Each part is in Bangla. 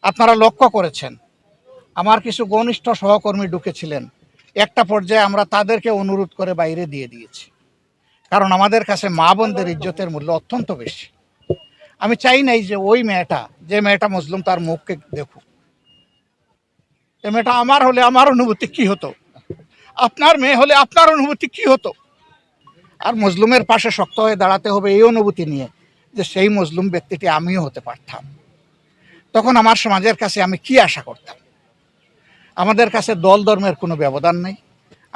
আপনারা লক্ষ্য করেছেন আমার কিছু ঘনিষ্ঠ সহকর্মী ঢুকেছিলেন, একটা পর্যায়ে আমরা তাদেরকে অনুরোধ করে বাইরে দিয়ে দিয়েছি, কারণ আমাদের কাছে মা বোনদের ইজ্জতের মূল্য অত্যন্ত বেশি। আমি চাই নাই যে ওই মেয়েটা, যে মেয়েটা মজলুম, তার মুখকে দেখুক। এই মেয়েটা আমার হলে আমার অনুভূতি কি হতো, আপনার মেয়ে হলে আপনার অনুভূতি কি হতো। আর মজলুমের পাশে শক্ত হয়ে দাঁড়াতে হবে এই অনুভূতি নিয়ে যে সেই মজলুম ব্যক্তিটি আমিও হতে পারতাম। তখন আমার সমাজের কাছে আমি কি আশা করতাম? আমাদের কাছে দল ধর্মের কোনো ব্যবধান নেই,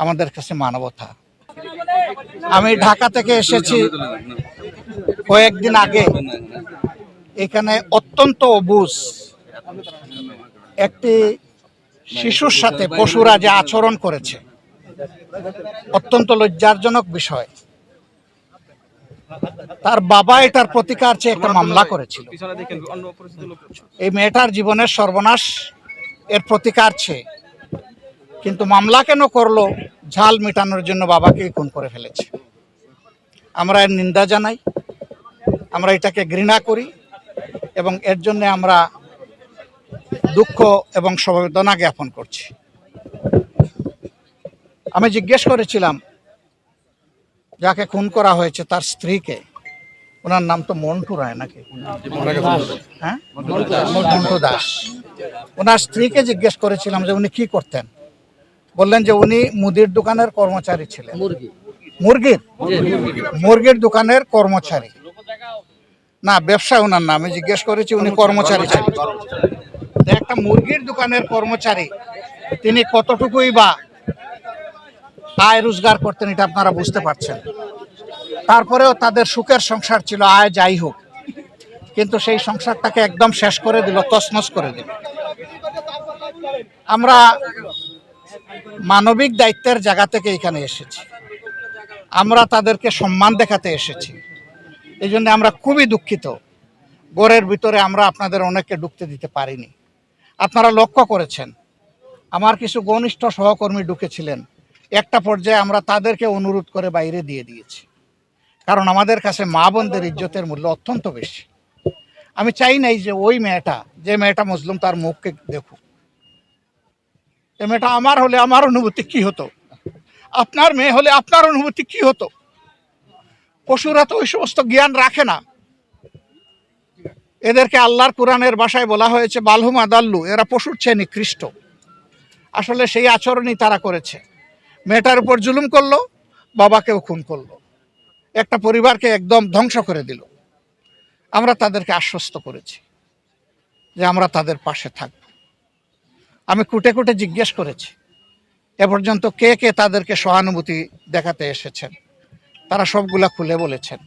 আমাদের কাছে মানবতা। আমি ঢাকা থেকে এসেছি কয়েকদিন আগে। এখানে অত্যন্ত অবুঝ একটি শিশুর সাথে পশুরা যে আচরণ করেছে, অত্যন্ত লজ্জাজনক বিষয়। তার বাবা এটার প্রতিকার চেয়ে একটা মামলা করেছিল। এই মেয়েটার জীবনের সর্বনাশ এর প্রতিকার চেয়ে, কিন্তু মামলা কেন করলো? ঝাল মেটানোর জন্য বাবাকেই খুন করে ফেলেছে। আমরা এর নিন্দা জানাই, আমরা এটাকে ঘৃণা করি এবং এর জন্য আমরা দুঃখ এবং সমবেদনা জ্ঞাপন করছি। আমি জিজ্ঞেস করেছিলাম যাকে খুন করা হয়েছে তার স্ত্রীকে, ওনার নাম তো মন্টু রায় নাকি? হ্যাঁ, মন্টু দাস। ওনার স্ত্রীকে জিজ্ঞেস করেছিলাম যে উনি কি করতেন। বললেন যে উনি মুদির দোকানের কর্মচারী ছিলেন। মুরগির দোকানের কর্মচারী না, ব্যবসা ওনার নাম। আমি জিজ্ঞেস করেছি উনি কর্মচারী ছিলেন। একটা মুরগির দোকানের কর্মচারী তিনি কতটুকুই বা আয় রোজগার করতেন এটা আপনারা বুঝতে পারছেন। তারপরেও তাদের সুখের সংসার ছিল, আয় যাই হোক, কিন্তু সেই সংসারটাকে একদম শেষ করে দিল, তছনছ করে দিল। আমরা মানবিক দায়িত্বের জায়গা থেকে এখানে এসেছি, আমরা তাদেরকে সম্মান দেখাতে এসেছি। এই জন্য আমরা খুবই দুঃখিত, ঘরের ভিতরে আমরা আপনাদের অনেককে ঢুকতে দিতে পারিনি। আপনারা লক্ষ্য করেছেন আমার কিছু ঘনিষ্ঠ সহকর্মী ঢুকেছিলেন, একটা পর্যায়ে আমরা তাদেরকে অনুরোধ করে বাইরে দিয়ে দিয়েছি, কারণ আমাদের কাছে মা বোনদের ইজ্জতের মূল্য অত্যন্ত বেশি। আমি চাই নাই যে ওই মেয়েটা, যে মেয়েটা মজলুম, তার মুখকে দেখুক। এই মেয়েটা আমার হলে আমার অনুভূতি কি হতো, আপনার মেয়ে হলে আপনার অনুভূতি কি হতো। পশুরা তো ওই সমস্ত জ্ঞান রাখে না। এদেরকে আল্লাহর কোরআনের ভাষায় বলা হয়েছে বালহুম আদাল্লু, এরা পশুর চেয়ে নিকৃষ্ট। আসলে সেই আচরণই তারা করেছে। মেয়েটার উপর জুলুম করলো, বাবাকেও খুন করলো, একটা পরিবারকে একদম ধ্বংস করে দিল। আমরা তাদেরকে আশ্বস্ত করেছি যে আমরা তাদের পাশে থাকব। আমি কুটে কুটে জিজ্ঞেস করেছি এ পর্যন্ত কে কে তাদেরকে সহানুভূতি দেখাতে এসেছেন। তারা সবগুলা খুলে বলেছেন।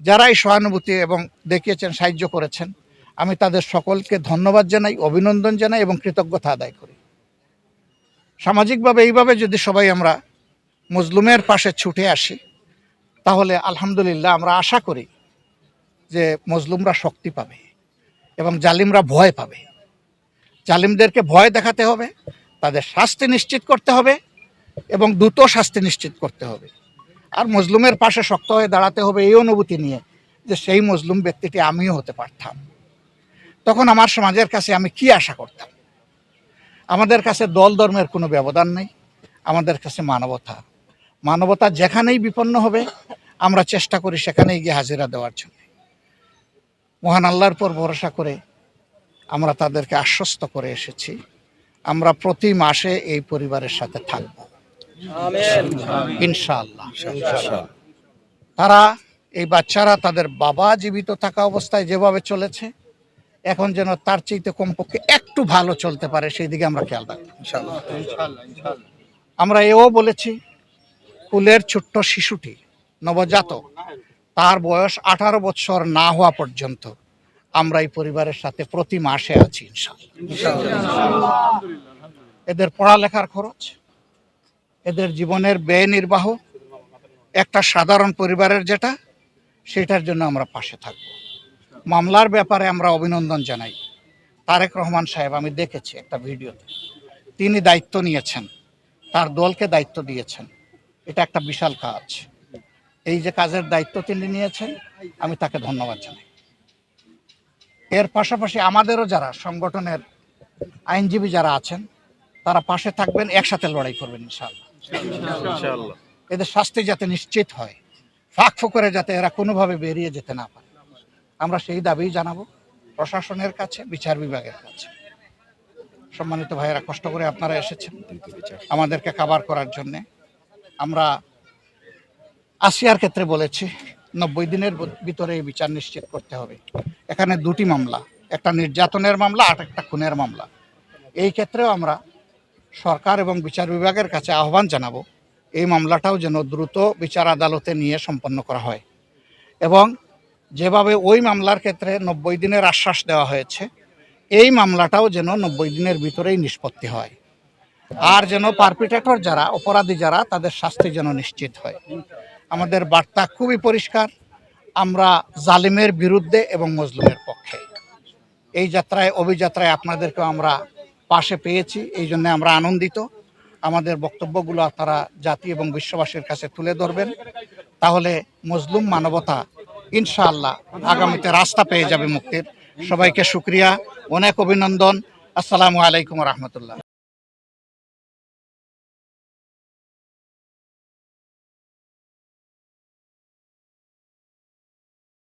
যারা এই সহানুভূতি এবং দেখিয়েছেন, সাহায্য করেছেন, আমি তাদের সকলকে ধন্যবাদ জানাই, অভিনন্দন জানাই এবং কৃতজ্ঞতা আদায় করি। সামাজিকভাবে এইভাবে যদি সবাই আমরা মজলুমের পাশে ছুটে আসি, তাহলে আলহামদুলিল্লাহ আমরা আশা করি যে মজলুমরা শক্তি পাবে এবং জালিমরা ভয় পাবে। জালিমদেরকে ভয় দেখাতে হবে, তাদের শাস্তি নিশ্চিত করতে হবে এবং দ্রুত শাস্তি নিশ্চিত করতে হবে। আর মজলুমের পাশে শক্ত হয়ে দাঁড়াতে হবে এই অনুভূতি নিয়ে যে সেই মজলুম ব্যক্তিটি আমিও হতে পারতাম। তখন আমার সমাজের কাছে আমি কি আশা করতাম? আমাদের কাছে দল ধর্মের কোনো ব্যবধান নেই, আমাদের কাছে মানবতা। মানবতা যেখানেই বিপন্ন হবে আমরা চেষ্টা করি সেখানেই গিয়ে হাজিরা দেওয়ার জন্য। মহান আল্লাহর পর ভরসা করে আমরা তাদেরকে আশ্বস্ত করে এসেছি আমরা প্রতি মাসে এই পরিবারের সাথে থাকব ইনশাআল্লাহ। তারা, এই বাচ্চারা তাদের বাবা জীবিত থাকা অবস্থায় যেভাবে চলেছে, এখন যেন তার চাইতে কমপক্ষে একটু ভালো চলতে পারে, সেই দিকে আমরা খেয়াল রাখবো ইনশাআল্লাহ। আমরা এও বলেছি কুলের ছোট্ট শিশুটি, নবজাতক, তার বয়স 18 বছর না হওয়া পর্যন্ত আমরা এই পরিবারের সাথে প্রতি মাসে আছি ইনশাআল্লাহ। এদের পড়ালেখার খরচ, এদের জীবনের ব্যয় নির্বাহ, একটা সাধারণ পরিবারের যেটা, সেটার জন্য আমরা পাশে থাকব। মামলার ব্যাপারে আমরা অভিনন্দন জানাই তারেক রহমান সাহেব। আমি দেখেছি একটা ভিডিওতে, তিনি দায়িত্ব নিয়েছেন, তার দলকে দায়িত্ব দিয়েছেন। এটা একটা বিশাল কাজ। এই যে কাজের দায়িত্ব তিনি নিয়েছেন, আমি তাকে ধন্যবাদ জানাই। এর পাশাপাশি আমাদেরও যারা সংগঠনের আইনজীবী যারা আছেন তারা পাশে থাকবেন, একসাথে লড়াই করবেন ইনশাআল্লাহ। ইনশাআল্লাহ। এদের শাস্তি যাতে নিশ্চিত হয়, ফাঁক ফোকরে যাতে এরা কোনোভাবে বেরিয়ে যেতে না পারে, আমরা সেই দাবি জানাবো প্রশাসনের কাছে, বিচার বিভাগের কাছে। সম্মানিত ভাইয়েরা, কষ্ট করে আপনারা এসেছেন আমাদেরকে কাভার করার জন্যে। আমরা আসিয়ার ক্ষেত্রে বলেছি 90 দিনের ভিতরে এই বিচার নিশ্চিত করতে হবে। এখানে দুটি মামলা, একটা নির্যাতনের মামলা আর একটা খুনের মামলা। এই ক্ষেত্রেও আমরা সরকার এবং বিচার বিভাগের কাছে আহ্বান জানাবো এই মামলাটাও যেন দ্রুত বিচার আদালতে নিয়ে সম্পন্ন করা হয়, এবং যেভাবে ওই মামলার ক্ষেত্রে 90 দিনের আশ্বাস দেওয়া হয়েছে, এই মামলাটাও যেন 90 দিনের ভিতরেই নিষ্পত্তি হয়, আর যেন পারপিটেটর যারা, অপরাধী যারা, তাদের শাস্তি যেন নিশ্চিত হয়। আমাদের বার্তা খুবই পরিষ্কার, আমরা জালিমের বিরুদ্ধে এবং মজলুমের পক্ষে। এই যাত্রায়, অভিযাত্রায় আপনাদেরকেও আমরা পাশে পেয়েছি, এই জন্য আমরা আনন্দিত। আমাদের বক্তব্যগুলো আপনারা জাতি এবং বিশ্ববাসীর কাছে তুলে ধরবেন, তাহলে মজলুম মানবতা ইনশাআল্লাহ আগামীতে রাস্তা পেয়ে যাবে মুক্তির। সবাইকে শুকরিয়া, অনেক অভিনন্দন। আসসালামু আলাইকুম রহমতুল্লাহ।